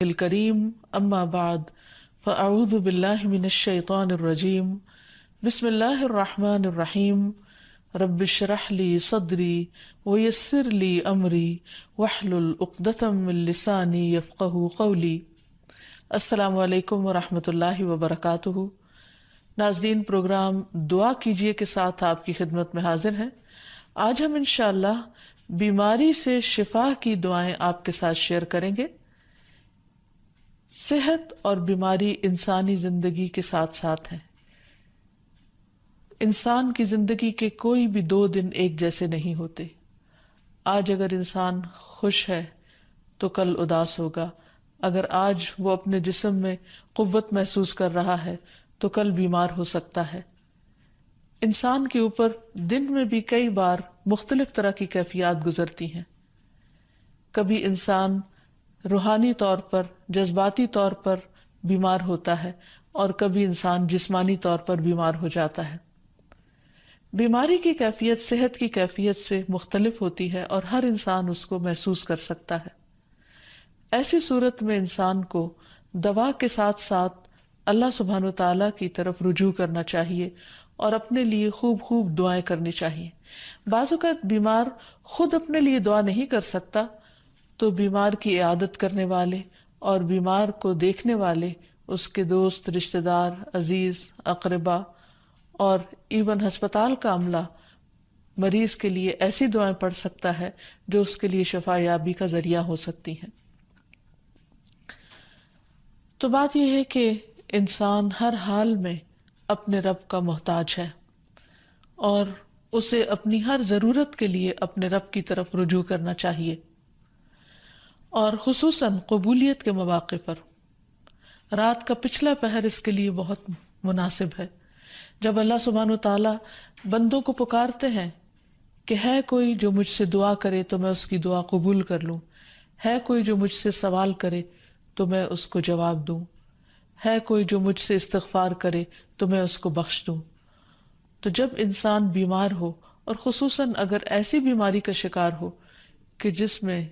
الکریم اما بعد فاعوذ باللہ من الشیطان الرجیم بسم اللہ الرحمن الرحیم رب اشرح لی صدری ویسر لی امری واحلل عقدۃ من لسانی یفقہوا قولی۔ السلام علیکم ورحمۃ اللہ وبرکاتہ۔ ناظرین، پروگرام دعا کیجئے کے ساتھ آپ کی خدمت میں حاضر ہیں۔ آج ہم انشاءاللہ بیماری سے شفا کی دعائیں آپ کے ساتھ شیئر کریں گے۔ صحت اور بیماری انسانی زندگی کے ساتھ ساتھ ہیں۔ انسان کی زندگی کے کوئی بھی 2 دن ایک جیسے نہیں ہوتے۔ آج اگر انسان خوش ہے تو کل اداس ہوگا، اگر آج وہ اپنے جسم میں قوت محسوس کر رہا ہے تو کل بیمار ہو سکتا ہے۔ انسان کے اوپر دن میں بھی کئی بار مختلف طرح کی کیفیات گزرتی ہیں۔ کبھی انسان روحانی طور پر، جذباتی طور پر بیمار ہوتا ہے اور کبھی انسان جسمانی طور پر بیمار ہو جاتا ہے۔ بیماری کی کیفیت صحت کی کیفیت سے مختلف ہوتی ہے اور ہر انسان اس کو محسوس کر سکتا ہے۔ ایسی صورت میں انسان کو دوا کے ساتھ ساتھ اللہ سبحانہ وتعالیٰ کی طرف رجوع کرنا چاہیے اور اپنے لیے خوب خوب دعائیں کرنی چاہیے۔ بعض اوقات بیمار خود اپنے لیے دعا نہیں کر سکتا تو بیمار کی عیادت کرنے والے اور بیمار کو دیکھنے والے، اس کے دوست، رشتہ دار، عزیز، اقربا اور ایون ہسپتال کا عملہ مریض کے لیے ایسی دعائیں پڑھ سکتا ہے جو اس کے لیے شفا یابی کا ذریعہ ہو سکتی ہیں۔ تو بات یہ ہے کہ انسان ہر حال میں اپنے رب کا محتاج ہے اور اسے اپنی ہر ضرورت کے لیے اپنے رب کی طرف رجوع کرنا چاہیے، اور خصوصاً قبولیت کے مواقع پر۔ رات کا پچھلا پہر اس کے لیے بہت مناسب ہے، جب اللہ سبحانہ وتعالیٰ بندوں کو پکارتے ہیں کہ ہے کوئی جو مجھ سے دعا کرے تو میں اس کی دعا قبول کر لوں، ہے کوئی جو مجھ سے سوال کرے تو میں اس کو جواب دوں، ہے کوئی جو مجھ سے استغفار کرے تو میں اس کو بخش دوں۔ تو جب انسان بیمار ہو، اور خصوصاً اگر ایسی بیماری کا شکار ہو کہ جس میں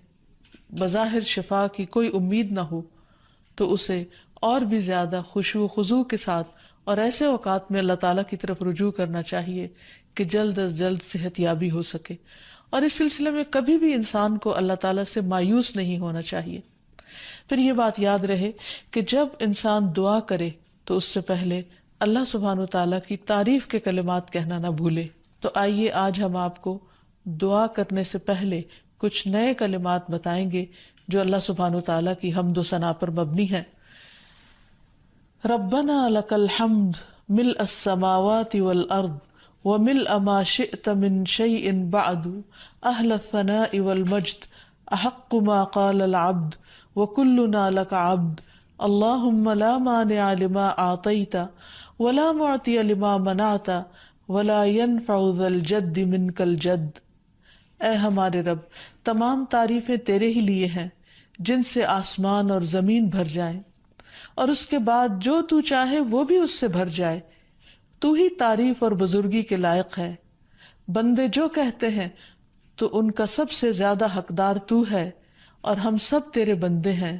بظاہر شفا کی کوئی امید نہ ہو، تو اسے اور بھی زیادہ خشوع و خضوع کے ساتھ اور ایسے اوقات میں اللہ تعالیٰ کی طرف رجوع کرنا چاہیے کہ جلد از جلد صحت یابی ہو سکے۔ اور اس سلسلے میں کبھی بھی انسان کو اللہ تعالیٰ سے مایوس نہیں ہونا چاہیے۔ پھر یہ بات یاد رہے کہ جب انسان دعا کرے تو اس سے پہلے اللہ سبحانہ وتعالیٰ کی تعریف کے کلمات کہنا نہ بھولے۔ تو آئیے آج ہم آپ کو دعا کرنے سے پہلے کچھ نئے کلمات بتائیں گے جو اللہ سبحانہ وتعالیٰ کی حمد و ثنا پر مبنی ہیں۔ ربنا لک الحمد ملء السماوات والارض وملء ما شئت من شیء بعد اہل الثناء والمجد احق ما قال العبد وكلنا لك عبد اللهم لا مانع لما اعطيت ولا معطي لما منعت ولا ينفع ذا الجد منك الجد۔ اے ہمارے رب، تمام تعریفیں تیرے ہی لیے ہیں جن سے آسمان اور زمین بھر جائیں، اور اس کے بعد جو تو چاہے وہ بھی اس سے بھر جائے۔ تو ہی تعریف اور بزرگی کے لائق ہے۔ بندے جو کہتے ہیں تو ان کا سب سے زیادہ حقدار تو ہے، اور ہم سب تیرے بندے ہیں۔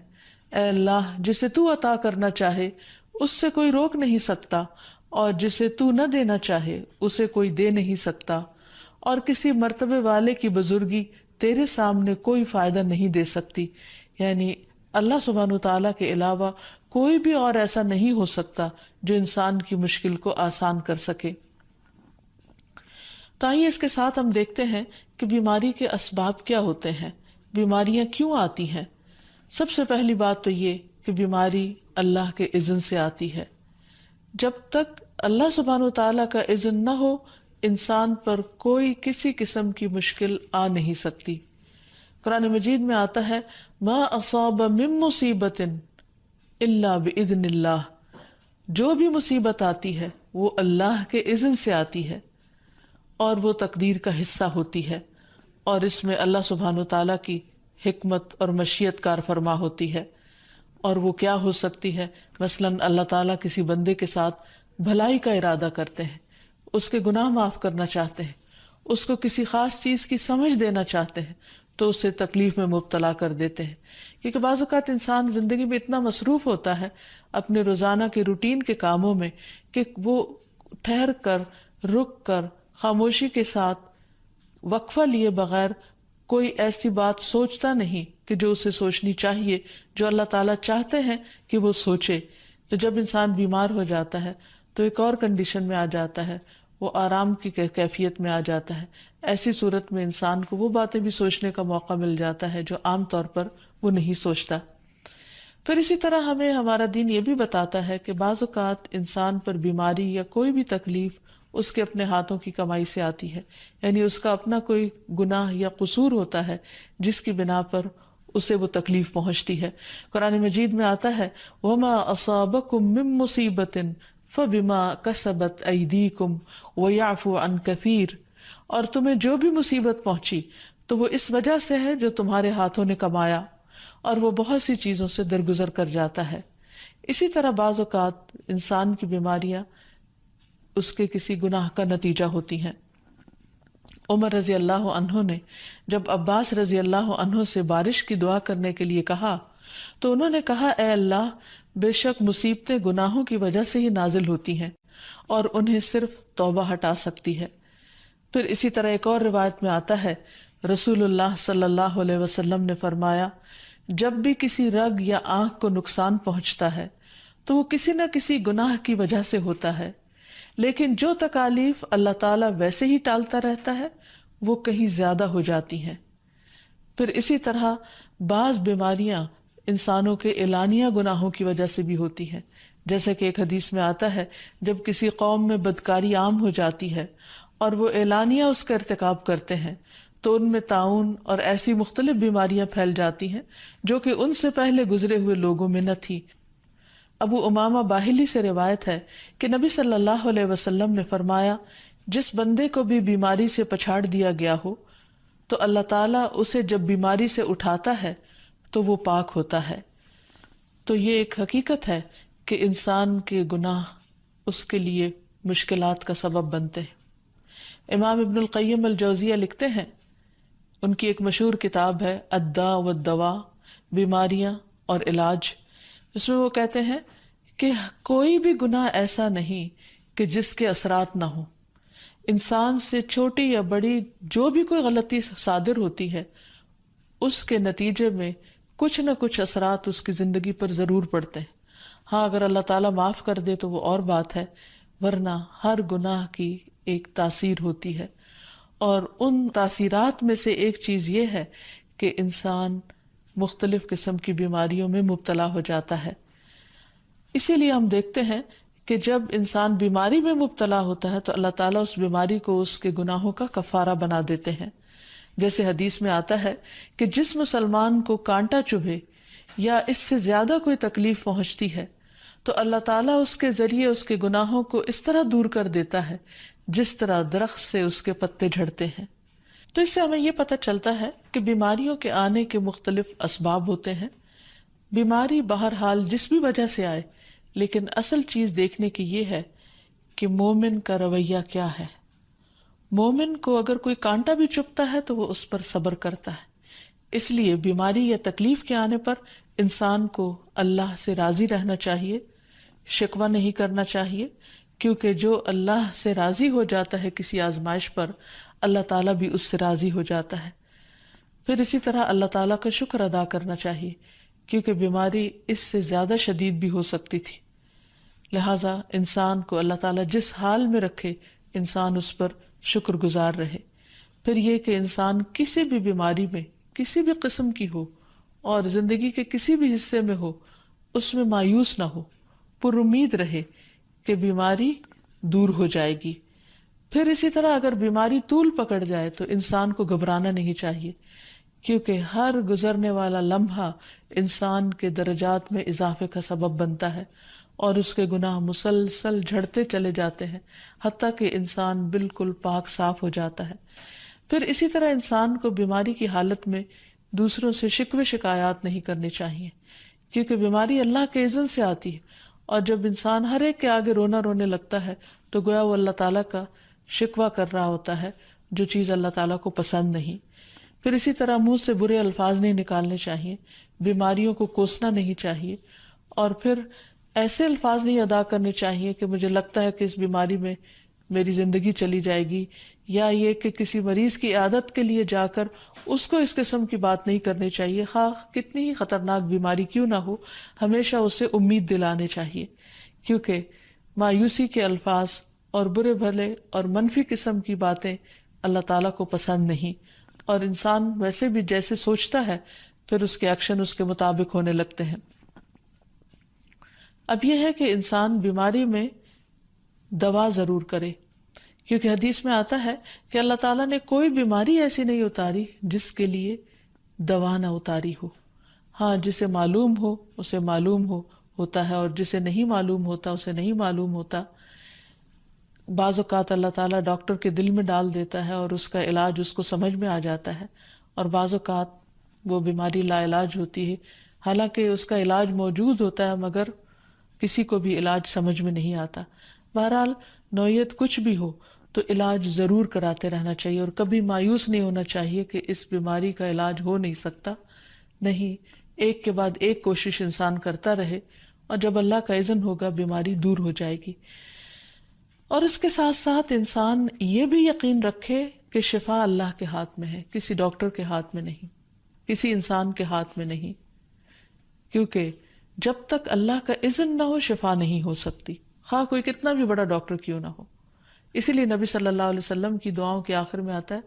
اے اللہ، جسے تو عطا کرنا چاہے اس سے کوئی روک نہیں سکتا، اور جسے تو نہ دینا چاہے اسے کوئی دے نہیں سکتا، اور کسی مرتبے والے کی بزرگی تیرے سامنے کوئی فائدہ نہیں دے سکتی۔ یعنی اللہ سبحانہ وتعالیٰ کے علاوہ کوئی بھی اور ایسا نہیں ہو سکتا جو انسان کی مشکل کو آسان کر سکے۔ تو آئیے اس کے ساتھ ہم دیکھتے ہیں کہ بیماری کے اسباب کیا ہوتے ہیں، بیماریاں کیوں آتی ہیں۔ سب سے پہلی بات تو یہ کہ بیماری اللہ کے اذن سے آتی ہے۔ جب تک اللہ سبحانہ وتعالیٰ کا اذن نہ ہو، انسان پر کوئی کسی قسم کی مشکل آ نہیں سکتی۔ قرآن مجید میں آتا ہے ما اصاب من مصیبت الا باذن اللہ، جو بھی مصیبت آتی ہے وہ اللہ کے اذن سے آتی ہے اور وہ تقدیر کا حصہ ہوتی ہے، اور اس میں اللہ سبحانہ وتعالیٰ کی حکمت اور مشیت کار فرما ہوتی ہے۔ اور وہ کیا ہو سکتی ہے؟ مثلاً اللہ تعالیٰ کسی بندے کے ساتھ بھلائی کا ارادہ کرتے ہیں، اس کے گناہ معاف کرنا چاہتے ہیں، اس کو کسی خاص چیز کی سمجھ دینا چاہتے ہیں، تو اسے تکلیف میں مبتلا کر دیتے ہیں. کیونکہ بعض اوقات انسان زندگی میں اتنا مصروف ہوتا ہے اپنے روزانہ کے روٹین کے کاموں میں کہ وہ ٹھہر کر، رک کر، خاموشی کے ساتھ وقفہ لیے بغیر کوئی ایسی بات سوچتا نہیں کہ جو اسے سوچنی چاہیے، جو اللہ تعالیٰ چاہتے ہیں کہ وہ سوچے. تو جب انسان بیمار ہو جاتا ہے تو ایک اور کنڈیشن میں آ جاتا ہے، وہ آرام کی کیفیت میں آ جاتا ہے. ایسی صورت میں انسان کو وہ باتیں بھی سوچنے کا موقع مل جاتا ہے جو عام طور پر وہ نہیں سوچتا. پھر اسی طرح ہمیں ہمارا دین یہ بھی بتاتا ہے کہ بعض اوقات انسان پر بیماری یا کوئی بھی تکلیف اس کے اپنے ہاتھوں کی کمائی سے آتی ہے، یعنی اس کا اپنا کوئی گناہ یا قصور ہوتا ہے جس کی بنا پر اسے وہ تکلیف پہنچتی ہے. قرآن مجید میں آتا ہے وَمَا أَصَابَكُم مِّن مُّصِيبَةٍ فَبِمَا كَسَبَتْ أَيْدِيكُمْ وَيَعْفُو عَن كَثِيرٍ، اور تمہیں جو بھی مصیبت پہنچی تو وہ اس وجہ سے ہے جو تمہارے ہاتھوں نے کمایا، اور وہ بہت سی چیزوں سے درگزر کر جاتا ہے. اسی طرح بعض اوقات انسان کی بیماریاں اس کے کسی گناہ کا نتیجہ ہوتی ہیں. عمر رضی اللہ عنہ نے جب عباس رضی اللہ عنہ سے بارش کی دعا کرنے کے لیے کہا تو انہوں نے کہا اے اللہ، بے شک مصیبتیں گناہوں کی وجہ سے ہی نازل ہوتی ہیں اور انہیں صرف توبہ ہٹا سکتی ہے. پھر اسی طرح ایک اور روایت میں آتا ہے رسول اللہ صلی اللہ علیہ وسلم نے فرمایا جب بھی کسی رگ یا آنکھ کو نقصان پہنچتا ہے تو وہ کسی نہ کسی گناہ کی وجہ سے ہوتا ہے، لیکن جو تکالیف اللہ تعالیٰ ویسے ہی ٹالتا رہتا ہے وہ کہیں زیادہ ہو جاتی ہیں. پھر اسی طرح بعض بیماریاں انسانوں کے اعلانیہ گناہوں کی وجہ سے بھی ہوتی ہیں، جیسے کہ ایک حدیث میں آتا ہے جب کسی قوم میں بدکاری عام ہو جاتی ہے اور وہ اعلانیہ اس کا ارتکاب کرتے ہیں تو ان میں طاعون اور ایسی مختلف بیماریاں پھیل جاتی ہیں جو کہ ان سے پہلے گزرے ہوئے لوگوں میں نہ تھی. ابو امامہ باہلی سے روایت ہے کہ نبی صلی اللہ علیہ وسلم نے فرمایا جس بندے کو بھی بیماری سے پچھاڑ دیا گیا ہو تو اللہ تعالیٰ اسے جب بیماری سے اٹھاتا ہے تو وہ پاک ہوتا ہے. تو یہ ایک حقیقت ہے کہ انسان کے گناہ اس کے لیے مشکلات کا سبب بنتے ہیں. امام ابن القیم الجوزیہ لکھتے ہیں، ان کی ایک مشہور کتاب ہے الداء والدواء، بیماریاں اور علاج، اس میں وہ کہتے ہیں کہ کوئی بھی گناہ ایسا نہیں کہ جس کے اثرات نہ ہوں. انسان سے چھوٹی یا بڑی جو بھی کوئی غلطی صادر ہوتی ہے اس کے نتیجے میں کچھ نہ کچھ اثرات اس کی زندگی پر ضرور پڑتے ہیں. ہاں اگر اللہ تعالیٰ معاف کر دے تو وہ اور بات ہے، ورنہ ہر گناہ کی ایک تاثیر ہوتی ہے، اور ان تاثیرات میں سے ایک چیز یہ ہے کہ انسان مختلف قسم کی بیماریوں میں مبتلا ہو جاتا ہے. اسی لیے ہم دیکھتے ہیں کہ جب انسان بیماری میں مبتلا ہوتا ہے تو اللہ تعالیٰ اس بیماری کو اس کے گناہوں کا کفارہ بنا دیتے ہیں. جیسے حدیث میں آتا ہے کہ جس مسلمان کو کانٹا چبھے یا اس سے زیادہ کوئی تکلیف پہنچتی ہے تو اللہ تعالیٰ اس کے ذریعے اس کے گناہوں کو اس طرح دور کر دیتا ہے جس طرح درخت سے اس کے پتے جھڑتے ہیں. تو اس سے ہمیں یہ پتہ چلتا ہے کہ بیماریوں کے آنے کے مختلف اسباب ہوتے ہیں. بیماری بہرحال جس بھی وجہ سے آئے، لیکن اصل چیز دیکھنے کی یہ ہے کہ مومن کا رویہ کیا ہے. مومن کو اگر کوئی کانٹا بھی چبھتا ہے تو وہ اس پر صبر کرتا ہے. اس لیے بیماری یا تکلیف کے آنے پر انسان کو اللہ سے راضی رہنا چاہیے، شکوہ نہیں کرنا چاہیے، کیونکہ جو اللہ سے راضی ہو جاتا ہے کسی آزمائش پر، اللہ تعالیٰ بھی اس سے راضی ہو جاتا ہے. پھر اسی طرح اللہ تعالیٰ کا شکر ادا کرنا چاہیے، کیونکہ بیماری اس سے زیادہ شدید بھی ہو سکتی تھی. لہٰذا انسان کو اللہ تعالیٰ جس حال میں رکھے انسان اس پر شکر گزار رہے. پھر یہ کہ انسان کسی بھی بیماری میں کسی بھی قسم کی ہو اور زندگی کے کسی بھی حصے میں ہو اس میں مایوس نہ ہو، پر امید رہے کہ بیماری دور ہو جائے گی. پھر اسی طرح اگر بیماری طول پکڑ جائے تو انسان کو گھبرانا نہیں چاہیے، کیونکہ ہر گزرنے والا لمحہ انسان کے درجات میں اضافے کا سبب بنتا ہے اور اس کے گناہ مسلسل جھڑتے چلے جاتے ہیں حتیٰ کہ انسان بالکل پاک صاف ہو جاتا ہے. پھر اسی طرح انسان کو بیماری کی حالت میں دوسروں سے شکوے شکایات نہیں کرنے چاہیے، کیونکہ بیماری اللہ کے اذن سے آتی ہے، اور جب انسان ہر ایک کے آگے رونا رونے لگتا ہے تو گویا وہ اللہ تعالیٰ کا شکوہ کر رہا ہوتا ہے، جو چیز اللہ تعالیٰ کو پسند نہیں. پھر اسی طرح منہ سے برے الفاظ نہیں نکالنے چاہیے، بیماریوں کو کوسنا نہیں چاہیے، اور پھر ایسے الفاظ نہیں ادا کرنے چاہیے کہ مجھے لگتا ہے کہ اس بیماری میں میری زندگی چلی جائے گی، یا یہ کہ کسی مریض کی عیادت کے لیے جا کر اس کو اس قسم کی بات نہیں کرنی چاہیے، خواہ کتنی ہی خطرناک بیماری کیوں نہ ہو، ہمیشہ اسے امید دلانے چاہیے، کیونکہ مایوسی کے الفاظ اور برے بھلے اور منفی قسم کی باتیں اللہ تعالیٰ کو پسند نہیں، اور انسان ویسے بھی جیسے سوچتا ہے پھر اس کے ایکشن اس کے مطابق ہونے لگتے ہیں۔ اب یہ ہے کہ انسان بیماری میں دوا ضرور کرے، کیونکہ حدیث میں آتا ہے کہ اللہ تعالیٰ نے کوئی بیماری ایسی نہیں اتاری جس کے لیے دوا نہ اتاری ہو۔ ہاں، جسے معلوم ہو اسے معلوم ہوتا ہے، اور جسے نہیں معلوم ہوتا اسے نہیں معلوم ہوتا۔ بعض اوقات اللہ تعالیٰ ڈاکٹر کے دل میں ڈال دیتا ہے اور اس کا علاج اس کو سمجھ میں آ جاتا ہے، اور بعض اوقات وہ بیماری لا علاج ہوتی ہے، حالانکہ اس کا علاج موجود ہوتا ہے مگر کسی کو بھی علاج سمجھ میں نہیں آتا۔ بہرحال نوعیت کچھ بھی ہو تو علاج ضرور کراتے رہنا چاہیے، اور کبھی مایوس نہیں ہونا چاہیے کہ اس بیماری کا علاج ہو نہیں سکتا، نہیں، ایک کے بعد ایک کوشش انسان کرتا رہے، اور جب اللہ کا اذن ہوگا بیماری دور ہو جائے گی۔ اور اس کے ساتھ ساتھ انسان یہ بھی یقین رکھے کہ شفا اللہ کے ہاتھ میں ہے، کسی ڈاکٹر کے ہاتھ میں نہیں، کسی انسان کے ہاتھ میں نہیں، کیونکہ جب تک اللہ کا اذن نہ ہو شفا نہیں ہو سکتی، خواہ کوئی کتنا بھی بڑا ڈاکٹر کیوں نہ ہو۔ اسی لیے نبی صلی اللہ علیہ وسلم کی دعاؤں کے آخر میں آتا ہے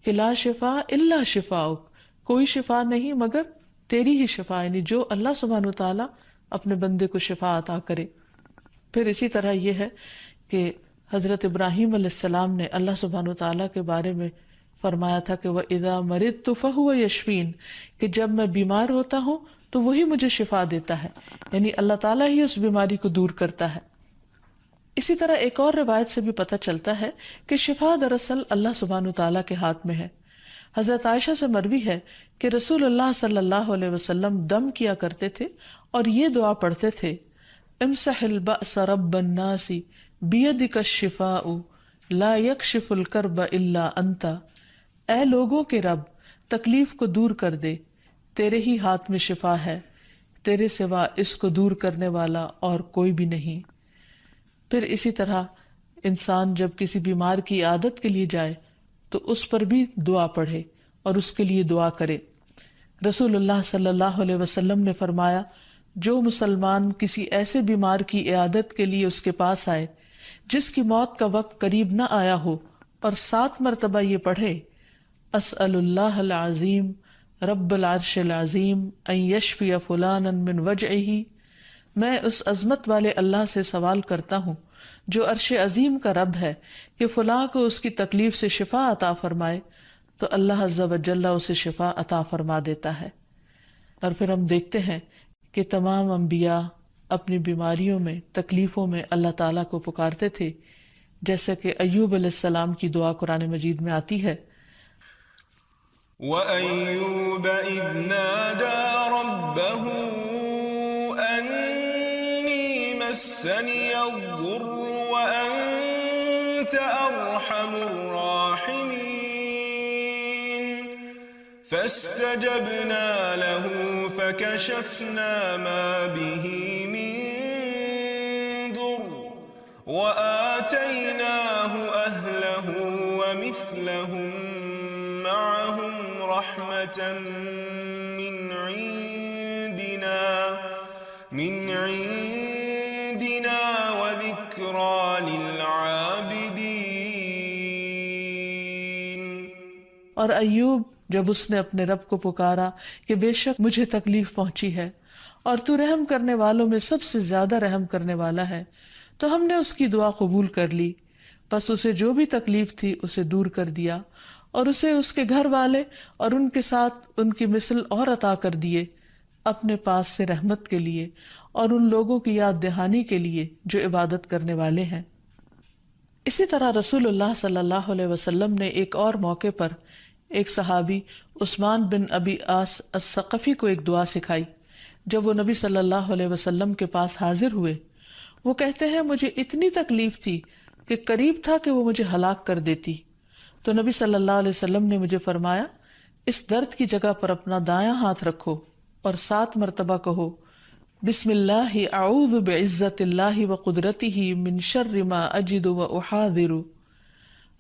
کہ لا شفا الا شفاؤک، کوئی شفا نہیں مگر تیری ہی شفا، یعنی جو اللہ سبحانہ وتعالیٰ اپنے بندے کو شفا عطا کرے۔ پھر اسی طرح یہ ہے کہ حضرت ابراہیم علیہ السلام نے اللہ سبحانہ وتعالیٰ کے بارے میں فرمایا تھا کہ وَإِذَا مَرِضْتُ فَهُوَ يَشْفِينِ، کہ جب میں بیمار ہوتا ہوں تو وہی مجھے شفا دیتا ہے، یعنی اللہ تعالیٰ ہی اس بیماری کو دور کرتا ہے۔ اسی طرح ایک اور روایت سے بھی پتہ چلتا ہے کہ شفا دراصل اللہ سبحانہ وتعالیٰ کے ہاتھ میں ہے۔ حضرت عائشہ سے مروی ہے کہ رسول اللہ صلی اللہ علیہ وسلم دم کیا کرتے تھے اور یہ دعا پڑھتے تھے، امسح البأس رب الناس بیدک الشفاء لا یکشف الکرب الا انت، اے لوگوں کے رب تکلیف کو دور کر دے، تیرے ہی ہاتھ میں شفا ہے، تیرے سوا اس کو دور کرنے والا اور کوئی بھی نہیں۔ پھر اسی طرح انسان جب کسی بیمار کی عادت کے لیے جائے تو اس پر بھی دعا پڑھے اور اس کے لیے دعا کرے۔ رسول اللہ صلی اللہ علیہ وسلم نے فرمایا، جو مسلمان کسی ایسے بیمار کی عیادت کے لیے اس کے پاس آئے جس کی موت کا وقت قریب نہ آیا ہو اور 7 مرتبہ یہ پڑھے، اسأل اللہ العظیم رب العرش العظیم ان یشفی فلانا من وجعہ، میں اس عظمت والے اللہ سے سوال کرتا ہوں جو عرش عظیم کا رب ہے کہ فلاں کو اس کی تکلیف سے شفا عطا فرمائے، تو اللہ عز و جل اسے شفا عطا فرما دیتا ہے۔ اور پھر ہم دیکھتے ہیں کہ تمام انبیاء اپنی بیماریوں میں، تکلیفوں میں اللہ تعالیٰ کو پکارتے تھے، جیسا کہ ایوب علیہ السلام کی دعا قرآن مجید میں آتی ہے، وَأَيُّوبَ إِذْ نَادَى رَبَّهُ أَنِّي مَسَّنِيَ الضُّرُّ وَأَنْتَ أَرْحَمُ الرَّاحِمِينَ فَاسْتَجَبْنَا لَهُ فَكَشَفْنَا مَا بِهِ مِنْ ضُرٍّ وَآتَيْنَاهُ أَهْلَهُ وَمِثْلَهُمْ مَعَهُمْ رَحْمَةً مِنْ عِنْدِنَا وَذِكْرَى لِلْعَابِدِينَ۔ اور ایوب جب اس نے اپنے رب کو پکارا کہ بے شک مجھے تکلیف پہنچی ہے اور تو رحم کرنے والوں میں سب سے زیادہ رحم کرنے والا ہے، تو ہم نے اس کی دعا قبول کر لی، پس اسے جو بھی تکلیف تھی اسے دور کر دیا، اور اسے اس کے گھر والے اور ان کے ساتھ ان کی مثل اور عطا کر دیے، اپنے پاس سے رحمت کے لیے اور ان لوگوں کی یاد دہانی کے لیے جو عبادت کرنے والے ہیں۔ اسی طرح رسول اللہ صلی اللہ علیہ وسلم نے ایک اور موقع پر ایک صحابی عثمان بن ابی عاص الثقفی کو ایک دعا سکھائی۔ جب وہ نبی صلی اللہ علیہ وسلم کے پاس حاضر ہوئے، وہ کہتے ہیں مجھے اتنی تکلیف تھی کہ قریب تھا کہ وہ مجھے ہلاک کر دیتی، تو نبی صلی اللہ علیہ وسلم نے مجھے فرمایا اس درد کی جگہ پر اپنا دایاں ہاتھ رکھو اور 7 مرتبہ کہو بسم اللہ اعوذ بعزت اللہ و قدرتہ من شر ما اجد و احاذر،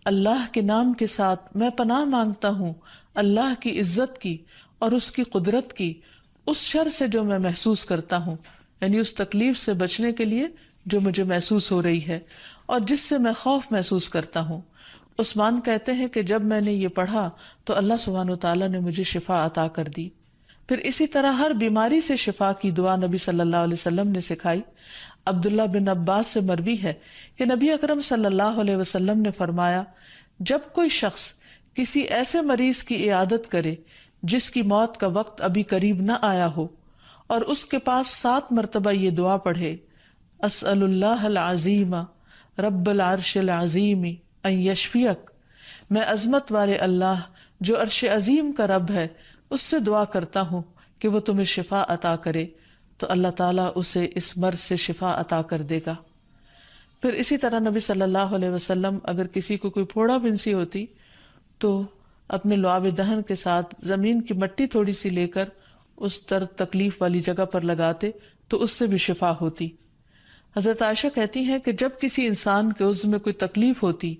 اللہ کے نام کے ساتھ میں پناہ مانگتا ہوں اللہ کی عزت کی اور اس کی قدرت کی اس شر سے جو میں محسوس کرتا ہوں، یعنی اس تکلیف سے بچنے کے لیے جو مجھے محسوس ہو رہی ہے اور جس سے میں خوف محسوس کرتا ہوں۔ عثمان کہتے ہیں کہ جب میں نے یہ پڑھا تو اللہ سبحانہ وتعالیٰ نے مجھے شفا عطا کر دی۔ پھر اسی طرح ہر بیماری سے شفا کی دعا نبی صلی اللہ علیہ وسلم نے سکھائی۔ عبداللہ بن عباس سے مروی ہے کہ نبی اکرم صلی اللہ علیہ وسلم نے فرمایا، جب کوئی شخص کسی ایسے مریض کی عیادت کرے جس کی موت کا وقت ابھی قریب نہ آیا ہو اور اس کے پاس 7 مرتبہ یہ دعا پڑھے، اسأل اللہ العظیم رب العرش العظیم ان یشفیک، میں عظمت والے اللہ جو عرش عظیم کا رب ہے اس سے دعا کرتا ہوں کہ وہ تمہیں شفا عطا کرے، تو اللہ تعالیٰ اسے اس مرض سے شفا عطا کر دے گا۔ پھر اسی طرح نبی صلی اللہ علیہ وسلم اگر کسی کو کوئی پھوڑا پھنسی ہوتی تو اپنے لعاب دہن کے ساتھ زمین کی مٹی تھوڑی سی لے کر اس درد تکلیف والی جگہ پر لگاتے تو اس سے بھی شفا ہوتی۔ حضرت عائشہ کہتی ہیں کہ جب کسی انسان کے عضو میں کوئی تکلیف ہوتی،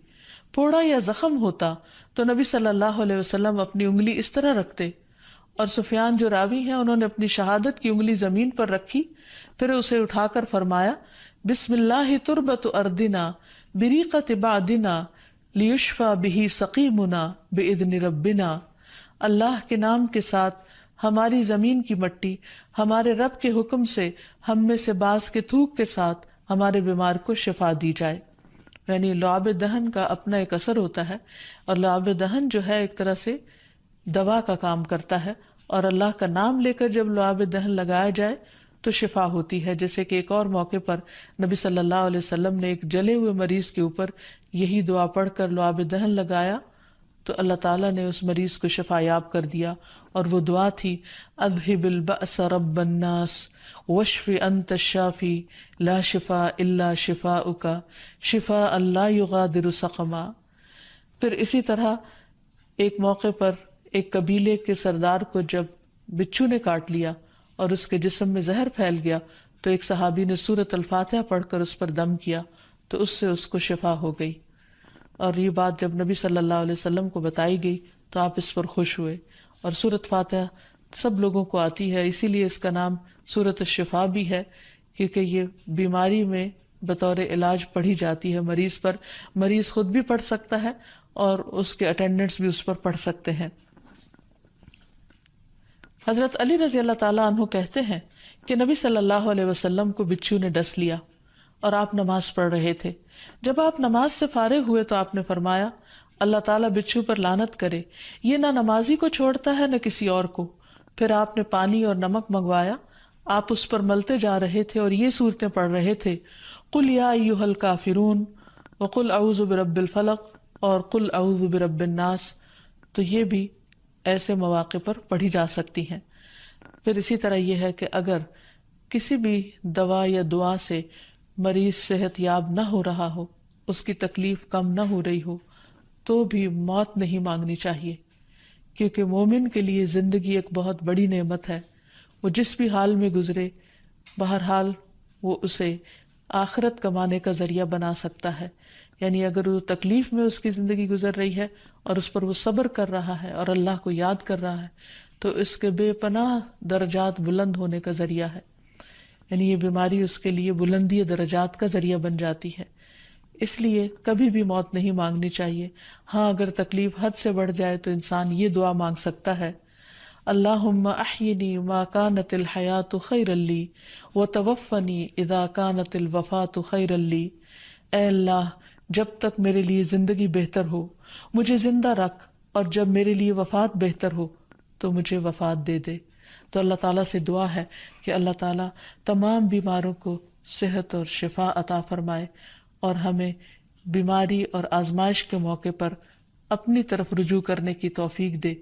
پھوڑا یا زخم ہوتا، تو نبی صلی اللہ علیہ وسلم اپنی انگلی اس طرح رکھتے، اور سفیان جو راوی ہیں انہوں نے اپنی شہادت کی انگلی زمین پر رکھی، پھر اسے اٹھا کر فرمایا بسم اللہ تربت اردنا بریقت بعدنا لیشفى به سقیمنا باذن ربنا، اللہ کے نام کے ساتھ ہماری زمین کی مٹی ہمارے رب کے حکم سے ہم میں سے بعض کے تھوک کے ساتھ ہمارے بیمار کو شفا دی جائے۔ یعنی لعاب دہن کا اپنا ایک اثر ہوتا ہے، اور لعاب دہن جو ہے ایک طرح سے دوا کا کام کرتا ہے، اور اللہ کا نام لے کر جب لعاب دہن لگایا جائے تو شفا ہوتی ہے۔ جیسے کہ ایک اور موقع پر نبی صلی اللہ علیہ وسلم نے ایک جلے ہوئے مریض کے اوپر یہی دعا پڑھ کر لعاب دہن لگایا تو اللہ تعالیٰ نے اس مریض کو شفا یاب کر دیا، اور وہ دعا تھی اذہب البأس رب الناس واشف انت الشافی لا شفاء الا شفاؤک شفاء لا یغادر سقما۔ پھر اسی طرح ایک موقع پر ایک قبیلے کے سردار کو جب بچھو نے کاٹ لیا اور اس کے جسم میں زہر پھیل گیا تو ایک صحابی نے سورۃ الفاتحہ پڑھ کر اس پر دم کیا تو اس سے اس کو شفا ہو گئی، اور یہ بات جب نبی صلی اللہ علیہ وسلم کو بتائی گئی تو آپ اس پر خوش ہوئے۔ اور سورۃ فاتحہ سب لوگوں کو آتی ہے، اسی لیے اس کا نام سورۃ الشفا بھی ہے، کیونکہ یہ بیماری میں بطور علاج پڑھی جاتی ہے مریض پر، مریض خود بھی پڑھ سکتا ہے اور اس کے اٹینڈنٹس بھی اس پر پڑھ سکتے ہیں۔ حضرت علی رضی اللہ تعالیٰ عنہ کہتے ہیں کہ نبی صلی اللہ علیہ وسلم کو بچھو نے ڈس لیا اور آپ نماز پڑھ رہے تھے۔ جب آپ نماز سے فارغ ہوئے تو آپ نے فرمایا اللہ تعالیٰ بچھو پر لعنت کرے، یہ نہ نمازی کو چھوڑتا ہے نہ کسی اور کو۔ پھر آپ نے پانی اور نمک منگوایا، آپ اس پر ملتے جا رہے تھے اور یہ صورتیں پڑھ رہے تھے قل یا ایھا الکافرون وقل اعوذ برب الفلق اور قل اعوذ برب الناس، تو یہ بھی ایسے مواقع پر پڑھی جا سکتی ہیں۔ پھر اسی طرح یہ ہے کہ اگر کسی بھی دوا یا دعا سے مریض صحت یاب نہ ہو رہا ہو، اس کی تکلیف کم نہ ہو رہی ہو، تو بھی موت نہیں مانگنی چاہیے، کیونکہ مومن کے لیے زندگی ایک بہت بڑی نعمت ہے۔ وہ جس بھی حال میں گزرے، بہرحال وہ اسے آخرت کمانے کا ذریعہ بنا سکتا ہے۔ یعنی اگر وہ تکلیف میں اس کی زندگی گزر رہی ہے اور اس پر وہ صبر کر رہا ہے اور اللہ کو یاد کر رہا ہے تو اس کے بے پناہ درجات بلند ہونے کا ذریعہ ہے، یعنی یہ بیماری اس کے لیے بلندی درجات کا ذریعہ بن جاتی ہے۔ اس لیے کبھی بھی موت نہیں مانگنی چاہیے۔ ہاں اگر تکلیف حد سے بڑھ جائے تو انسان یہ دعا مانگ سکتا ہے اللہم احینی ما کانت الحیات خیرا لی وتوفنی اذا کانت الوفات خیرا لی، اے اللہ جب تک میرے لیے زندگی بہتر ہو مجھے زندہ رکھ، اور جب میرے لیے وفات بہتر ہو تو مجھے وفات دے دے۔ تو اللہ تعالیٰ سے دعا ہے کہ اللہ تعالیٰ تمام بیماروں کو صحت اور شفا عطا فرمائے اور ہمیں بیماری اور آزمائش کے موقع پر اپنی طرف رجوع کرنے کی توفیق دے۔